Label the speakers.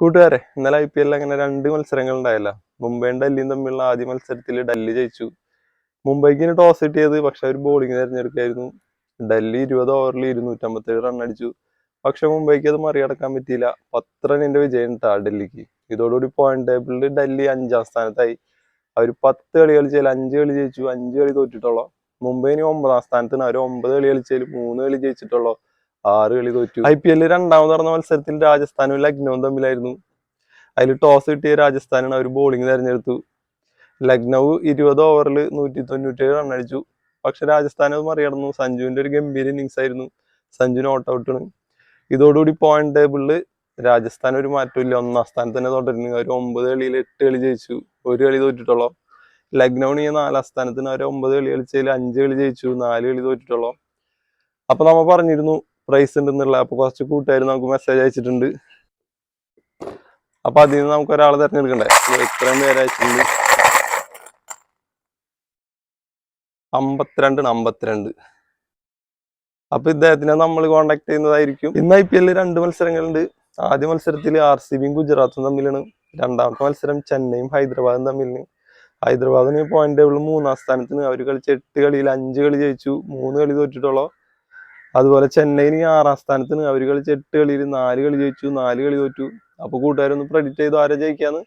Speaker 1: കൂട്ടുകാരെ, ഇന്നലെ IPL അങ്ങനെ രണ്ട് മത്സരങ്ങൾ ഉണ്ടായല്ലോ. മുംബൈയും ഡൽഹിയും തമ്മിലുള്ള ആദ്യ മത്സരത്തിൽ ഡൽഹി ജയിച്ചു. മുംബൈക്ക് ടോസ് കിട്ടിയത്, പക്ഷെ അവർ ബോളിംഗ് തിരഞ്ഞെടുക്കായിരുന്നു. ഡൽഹി 20 ഓവറിൽ 257 റൺ അടിച്ചു. പക്ഷെ മുംബൈക്ക് അത് മറികടക്കാൻ പറ്റിയില്ല. 10 റണ്ണിന്റെ വിജയം ഉണ്ടാ ഡൽഹിക്ക്. ഇതോടുകൂടി പോയിന്റ് ടേബിളിൽ ഡൽഹി 5ാം സ്ഥാനത്തായി. അവർ 10 കളി കളിച്ചാൽ 5 കളി ജയിച്ചു, 5 കളി തോറ്റിട്ടുള്ളൂ. മുംബൈന് 9ാം സ്ഥാനത്താണ്. അവർ 9 കളി കളിച്ചാൽ 3 കളി ജയിച്ചിട്ടുള്ളൂ, 6 കളി തോറ്റു. IPL രണ്ടാമത് നടന്ന മത്സരത്തിൽ രാജസ്ഥാനും ലക്നൌവും തമ്മിലായിരുന്നു. അതിൽ ടോസ് കിട്ടിയ രാജസ്ഥാനാണ്. അവർ ബോളിംഗ് തിരഞ്ഞെടുത്തു. ലക്നൌ 20 ഓവറിൽ 197 റൺ അടിച്ചു. പക്ഷെ രാജസ്ഥാൻ അത് മറികടന്നു. സഞ്ജുവിന്റെ ഒരു ഗംഭീര ഇന്നിങ്സ് ആയിരുന്നു. സഞ്ജു നോട്ട് ഔട്ടാണ്. ഇതോടുകൂടി പോയിന്റ് ടേബിളിൽ രാജസ്ഥാൻ ഒരു മാറ്റമില്ല, 1ാം സ്ഥാനത്ത് തന്നെ തുടരുന്നു. അവർ 9 കളിയിൽ 8 കളി ജയിച്ചു, 1 കളി തോറ്റിട്ടുള്ളൂ. ലക്നൌണ് 4ാം സ്ഥാനത്തിന്. അവർ 9 കളി കളിച്ചതിൽ 5 കളി ജയിച്ചു, 4 കളി തോറ്റിട്ടുള്ളൂ. അപ്പൊ നമ്മ പറഞ്ഞിരുന്നു പ്രൈസ് ഉണ്ടെന്നുള്ള. അപ്പൊ കുറച്ച് കൂട്ടുകാർ നമുക്ക് മെസ്സേജ് അയച്ചിട്ടുണ്ട്. അപ്പൊ അതിൽ നിന്ന് നമുക്ക് ഒരാളെ തിരഞ്ഞെടുക്കണ്ടേ? ഇത്രയും പേര് അയച്ചിട്ടുണ്ട്. 52. അപ്പൊ ഇദ്ദേഹത്തിനെ നമ്മൾ കോണ്ടാക്ട് ചെയ്യുന്നതായിരിക്കും. ഇന്ന് IPL 2 മത്സരങ്ങളുണ്ട്. ആദ്യ മത്സരത്തിൽ RCBയും ഗുജറാത്തും തമ്മിലാണ്. രണ്ടാമത്തെ മത്സരം ചെന്നൈയും ഹൈദരാബാദും തമ്മിലാണ്. ഹൈദരാബാദിന് പോയിന്റ് ടേബിൾ 3ാം സ്ഥാനത്തിന്. അവർ കളിച്ച 8 കളിയിൽ 5 കളി ജയിച്ചു, 3 കളി തോറ്റിട്ടുള്ളൂ. അതുപോലെ ചെന്നൈന് 6ാം സ്ഥാനത്തിന്. അവർ കളിച്ച 8 കളിയിൽ 4 കളി ജയിച്ചു, 4 കളി തോറ്റു. അപ്പൊ കൂട്ടുകാരൊന്ന് പ്രെഡിക്റ്റ് ചെയ്തു ആരെ ജയിക്കാന്ന്.